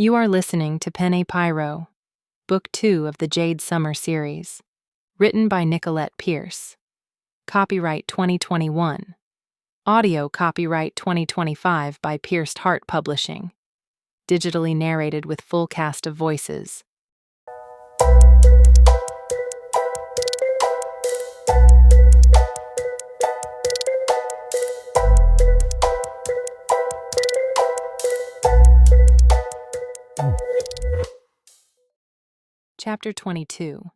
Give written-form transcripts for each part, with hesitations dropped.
You are listening to Penne Pyro, Book 2 of the Jade Sommer Series, written by Nicolette Pierce. Copyright 2021. Audio copyright 2025 by Pierced Heart Publishing. Digitally narrated with full cast of voices. Chapter 22.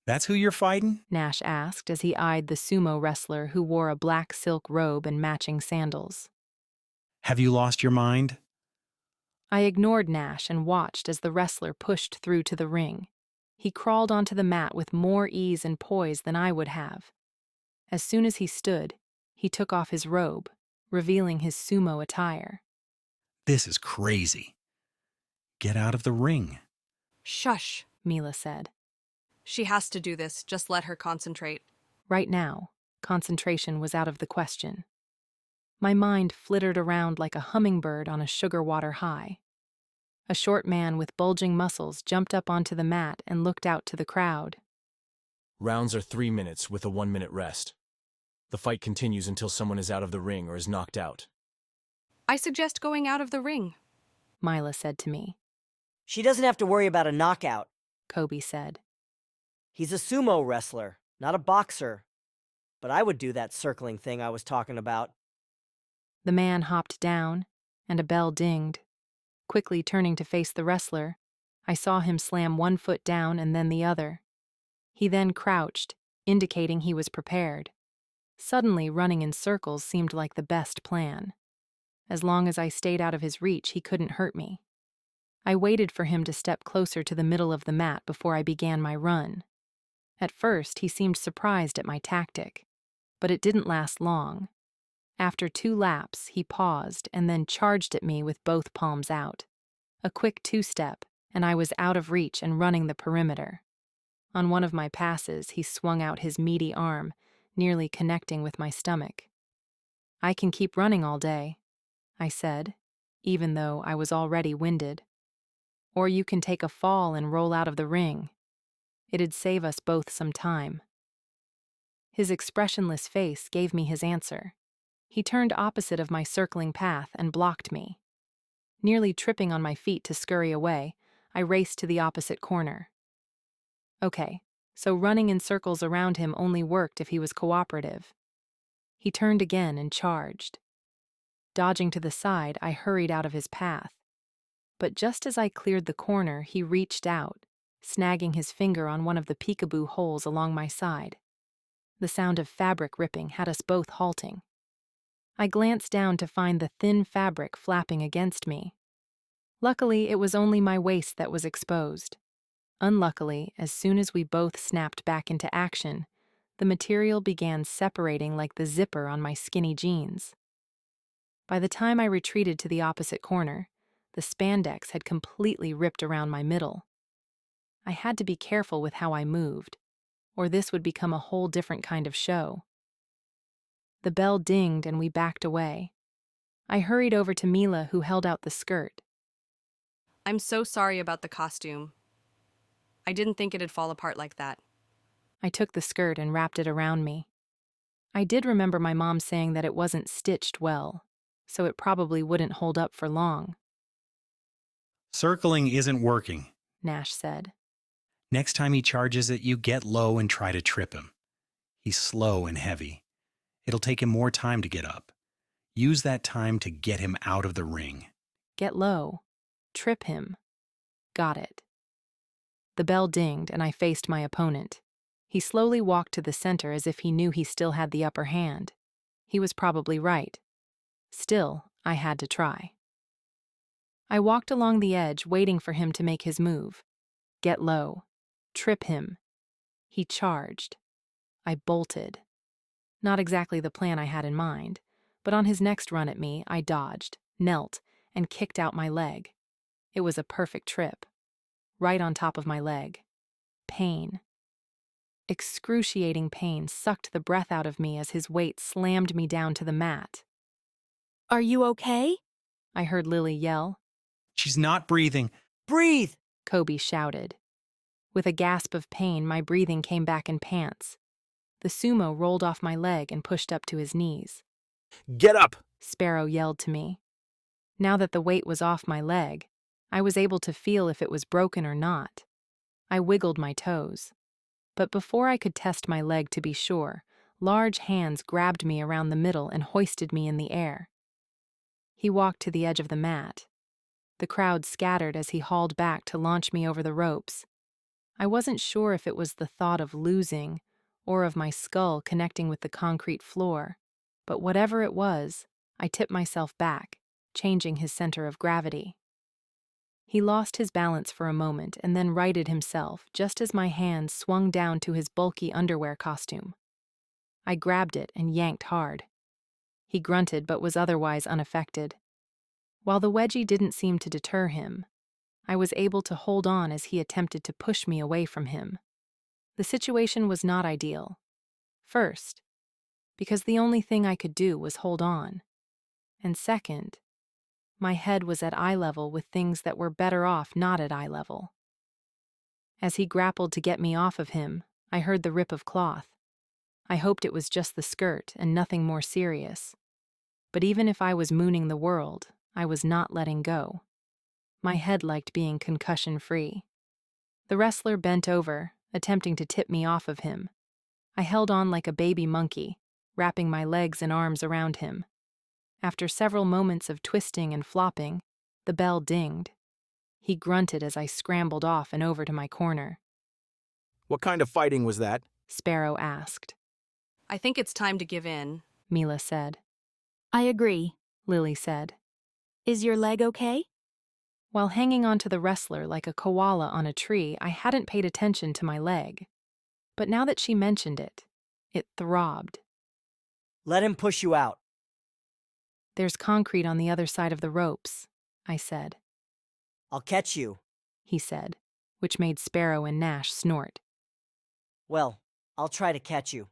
That's who you're fighting? Nash asked as he eyed the sumo wrestler who wore a black silk robe and matching sandals. Have you lost your mind? I ignored Nash and watched as the wrestler pushed through to the ring. He crawled onto the mat with more ease and poise than I would have. As soon as he stood, he took off his robe, revealing his sumo attire. This is crazy. Get out of the ring. Shush, Mila said. She has to do this, just let her concentrate. Right now, concentration was out of the question. My mind flittered around like a hummingbird on a sugar water high. A short man with bulging muscles jumped up onto the mat and looked out to the crowd. Rounds are 3 minutes with a 1-minute rest. The fight continues until someone is out of the ring or is knocked out. I suggest going out of the ring, Mila said to me. She doesn't have to worry about a knockout. Kobe said. He's a sumo wrestler, not a boxer. But I would do that circling thing I was talking about. The man hopped down, and a bell dinged. Quickly turning to face the wrestler, I saw him slam one foot down and then the other. He then crouched, indicating he was prepared. Suddenly, running in circles seemed like the best plan. As long as I stayed out of his reach, he couldn't hurt me. I waited for him to step closer to the middle of the mat before I began my run. At first, he seemed surprised at my tactic, but it didn't last long. After 2 laps, he paused and then charged at me with both palms out. A quick 2-step, and I was out of reach and running the perimeter. On one of my passes, he swung out his meaty arm, nearly connecting with my stomach. "I can keep running all day," I said, even though I was already winded. "Or you can take a fall and roll out of the ring. It'd save us both some time." His expressionless face gave me his answer. He turned opposite of my circling path and blocked me. Nearly tripping on my feet to scurry away, I raced to the opposite corner. Okay, so running in circles around him only worked if he was cooperative. He turned again and charged. Dodging to the side, I hurried out of his path. But just as I cleared the corner, he reached out, snagging his finger on one of the peekaboo holes along my side. The sound of fabric ripping had us both halting. I glanced down to find the thin fabric flapping against me. Luckily, it was only my waist that was exposed. Unluckily, as soon as we both snapped back into action, the material began separating like the zipper on my skinny jeans. By the time I retreated to the opposite corner, the spandex had completely ripped around my middle. I had to be careful with how I moved, or this would become a whole different kind of show. The bell dinged and we backed away. I hurried over to Mila, who held out the skirt. I'm so sorry about the costume. I didn't think it'd fall apart like that. I took the skirt and wrapped it around me. I did remember my mom saying that it wasn't stitched well, so it probably wouldn't hold up for long. Circling isn't working. Nash said. Next time he charges at you, get low and try to trip him. He's slow and heavy. It'll take him more time to get up. Use that time to get him out of the ring. Get low. Trip him. Got it. The bell dinged and I faced my opponent. He slowly walked to the center as if he knew he still had the upper hand. He was probably right. Still, I had to try. I walked along the edge, waiting for him to make his move. Get low. Trip him. He charged. I bolted. Not exactly the plan I had in mind, but on his next run at me, I dodged, knelt, and kicked out my leg. It was a perfect trip. Right on top of my leg. Pain. Excruciating pain sucked the breath out of me as his weight slammed me down to the mat. "Are you okay?" I heard Lily yell. She's not breathing. Breathe! Kobe shouted. With a gasp of pain, my breathing came back in pants. The sumo rolled off my leg and pushed up to his knees. Get up! Sparrow yelled to me. Now that the weight was off my leg, I was able to feel if it was broken or not. I wiggled my toes. But before I could test my leg to be sure, large hands grabbed me around the middle and hoisted me in the air. He walked to the edge of the mat. The crowd scattered as he hauled back to launch me over the ropes. I wasn't sure if it was the thought of losing or of my skull connecting with the concrete floor, but whatever it was, I tipped myself back, changing his center of gravity. He lost his balance for a moment and then righted himself just as my hands swung down to his bulky underwear costume. I grabbed it and yanked hard. He grunted but was otherwise unaffected. While the wedgie didn't seem to deter him, I was able to hold on as he attempted to push me away from him. The situation was not ideal. First, because the only thing I could do was hold on. And second, my head was at eye level with things that were better off not at eye level. As he grappled to get me off of him, I heard the rip of cloth. I hoped it was just the skirt and nothing more serious. But even if I was mooning the world, I was not letting go. My head liked being concussion-free. The wrestler bent over, attempting to tip me off of him. I held on like a baby monkey, wrapping my legs and arms around him. After several moments of twisting and flopping, the bell dinged. He grunted as I scrambled off and over to my corner. What kind of fighting was that? Sparrow asked. I think it's time to give in. Mila said. I agree. Lily said. Is your leg okay? While hanging onto the wrestler like a koala on a tree, I hadn't paid attention to my leg. But now that she mentioned it, it throbbed. Let him push you out. There's concrete on the other side of the ropes, I said. I'll catch you. He said, which made Sparrow and Nash snort. Well, I'll try to catch you.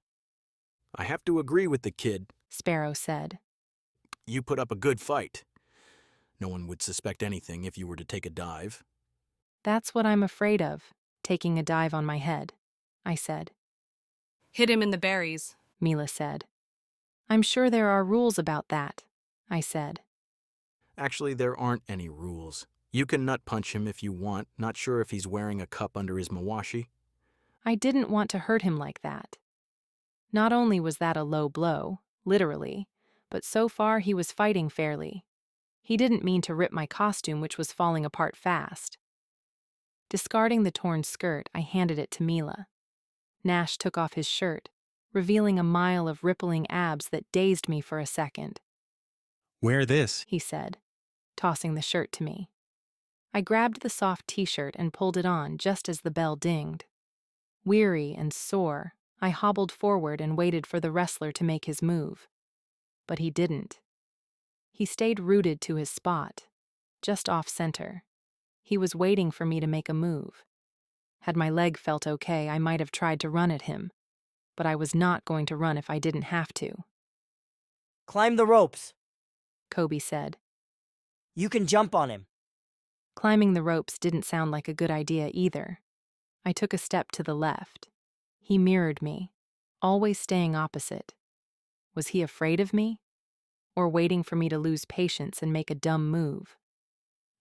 I have to agree with the kid. Sparrow said. You put up a good fight. No one would suspect anything if you were to take a dive. That's what I'm afraid of, taking a dive on my head, I said. Hit him in the berries. Mila said. I'm sure there are rules about that, I said. Actually, there aren't any rules. You can nut punch him if you want, not sure if he's wearing a cup under his mawashi. I didn't want to hurt him like that. Not only was that a low blow, literally, but so far he was fighting fairly. He didn't mean to rip my costume, which was falling apart fast. Discarding the torn skirt, I handed it to Mila. Nash took off his shirt, revealing a mile of rippling abs that dazed me for a second. Wear this, He said, tossing the shirt to me. I grabbed the soft t-shirt and pulled it on just as the bell dinged. Weary and sore, I hobbled forward and waited for the wrestler to make his move. But he didn't. He stayed rooted to his spot, just off-center. He was waiting for me to make a move. Had my leg felt okay, I might have tried to run at him, but I was not going to run if I didn't have to. Climb the ropes. Kobe said. You can jump on him. Climbing the ropes didn't sound like a good idea either. I took a step to the left. He mirrored me, always staying opposite. Was he afraid of me? Or waiting for me to lose patience and make a dumb move?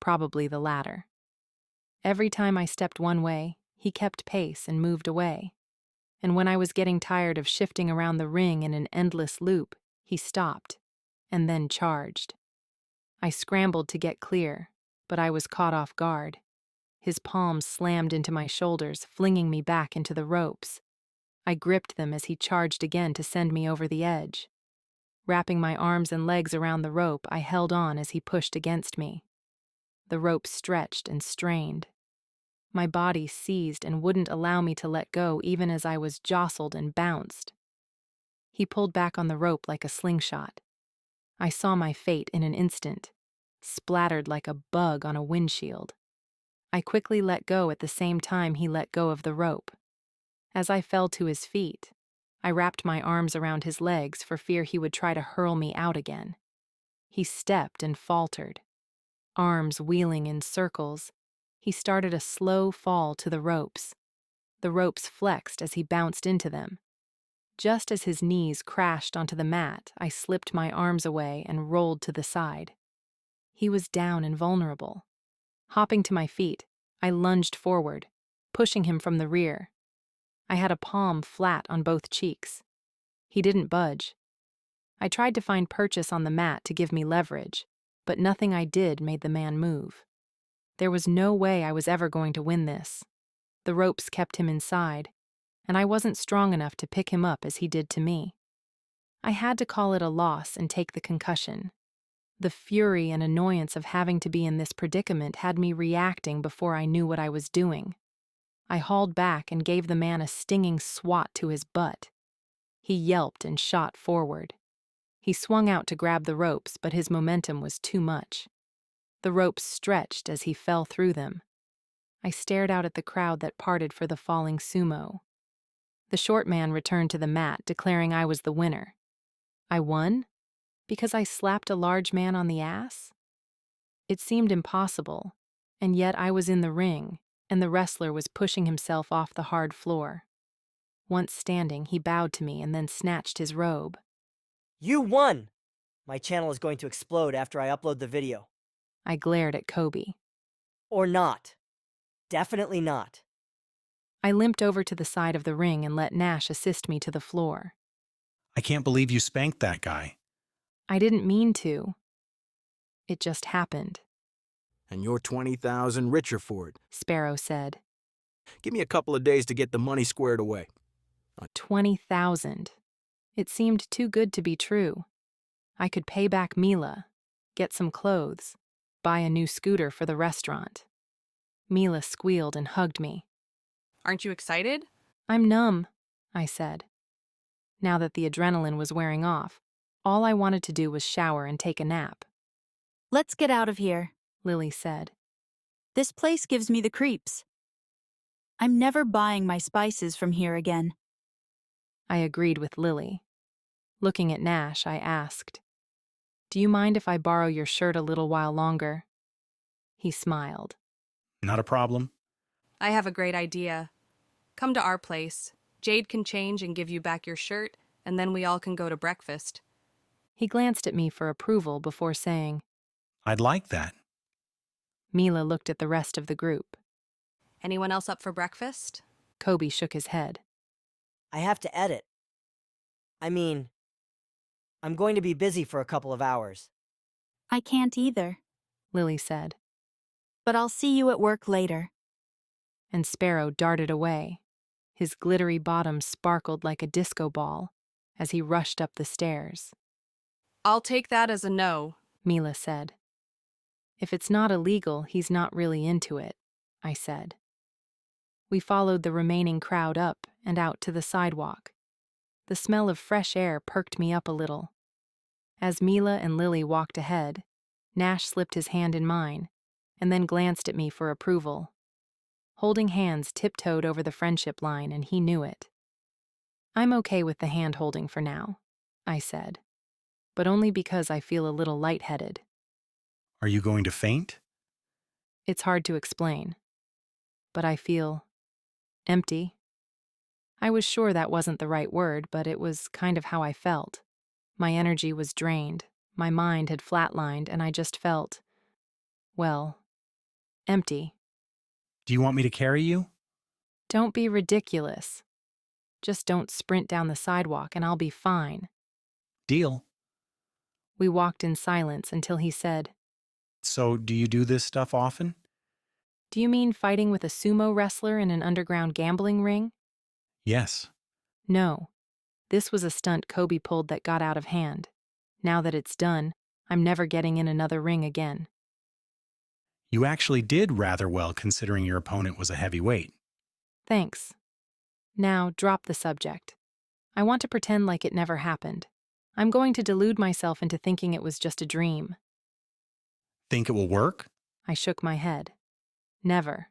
Probably the latter. Every time I stepped one way, he kept pace and moved away. And when I was getting tired of shifting around the ring in an endless loop, he stopped, and then charged. I scrambled to get clear, but I was caught off guard. His palms slammed into my shoulders, flinging me back into the ropes. I gripped them as he charged again to send me over the edge. Wrapping my arms and legs around the rope, I held on as he pushed against me. The rope stretched and strained. My body seized and wouldn't allow me to let go even as I was jostled and bounced. He pulled back on the rope like a slingshot. I saw my fate in an instant, splattered like a bug on a windshield. I quickly let go at the same time he let go of the rope. As I fell to his feet, I wrapped my arms around his legs for fear he would try to hurl me out again. He stepped and faltered. Arms wheeling in circles, he started a slow fall to the ropes. The ropes flexed as he bounced into them. Just as his knees crashed onto the mat, I slipped my arms away and rolled to the side. He was down and vulnerable. Hopping to my feet, I lunged forward, pushing him from the rear. I had a palm flat on both cheeks. He didn't budge. I tried to find purchase on the mat to give me leverage, but nothing I did made the man move. There was no way I was ever going to win this. The ropes kept him inside, and I wasn't strong enough to pick him up as he did to me. I had to call it a loss and take the concussion. The fury and annoyance of having to be in this predicament had me reacting before I knew what I was doing. I hauled back and gave the man a stinging swat to his butt. He yelped and shot forward. He swung out to grab the ropes, but his momentum was too much. The ropes stretched as he fell through them. I stared out at the crowd that parted for the falling sumo. The short man returned to the mat, declaring I was the winner. I won? Because I slapped a large man on the ass? It seemed impossible, and yet I was in the ring, and the wrestler was pushing himself off the hard floor. Once standing, he bowed to me and then snatched his robe. You won! My channel is going to explode after I upload the video. I glared at Kobe. Or not. Definitely not. I limped over to the side of the ring and let Nash assist me to the floor. I can't believe you spanked that guy. I didn't mean to. It just happened, And you're 20,000 richer for it. Sparrow said. Give me a couple of days to get the money squared away. 20,000. It seemed too good to be true. I could pay back Mila, get some clothes, buy a new scooter for the restaurant. Mila squealed and hugged me. Aren't you excited? I'm numb, I said. Now that the adrenaline was wearing off, all I wanted to do was shower and take a nap. Let's get out of here. Lily said. This place gives me the creeps. I'm never buying my spices from here again. I agreed with Lily. Looking at Nash, I asked, "Do you mind if I borrow your shirt a little while longer?" He smiled. Not a problem. I have a great idea. Come to our place. Jade can change and give you back your shirt, and then we all can go to breakfast. He glanced at me for approval before saying, I'd like that. Mila looked at the rest of the group. Anyone else up for breakfast? Kobe shook his head. I have to edit. I'm going to be busy for a couple of hours. I can't either, Lily said, but I'll see you at work later. and Sparrow darted away. His glittery bottom sparkled like a disco ball as he rushed up the stairs. I'll take that as a no. Mila said. If it's not illegal, he's not really into it, I said. We followed the remaining crowd up and out to the sidewalk. The smell of fresh air perked me up a little. As Mila and Lily walked ahead, Nash slipped his hand in mine and then glanced at me for approval. Holding hands tiptoed over the friendship line, and he knew it. I'm okay with the hand-holding for now, I said, but only because I feel a little lightheaded. Are you going to faint? It's hard to explain, but I feel empty. I was sure that wasn't the right word, but it was kind of how I felt. My energy was drained, my mind had flatlined, and I just felt, well, empty. Do you want me to carry you? Don't be ridiculous. Just don't sprint down the sidewalk and I'll be fine. Deal. We walked in silence until he said, So, do you do this stuff often? Do you mean fighting with a sumo wrestler in an underground gambling ring? Yes. No. This was a stunt Kobe pulled that got out of hand. Now that it's done, I'm never getting in another ring again. You actually did rather well considering your opponent was a heavyweight. Thanks. Now, drop the subject. I want to pretend like it never happened. I'm going to delude myself into thinking it was just a dream. Think it will work? I shook my head. Never.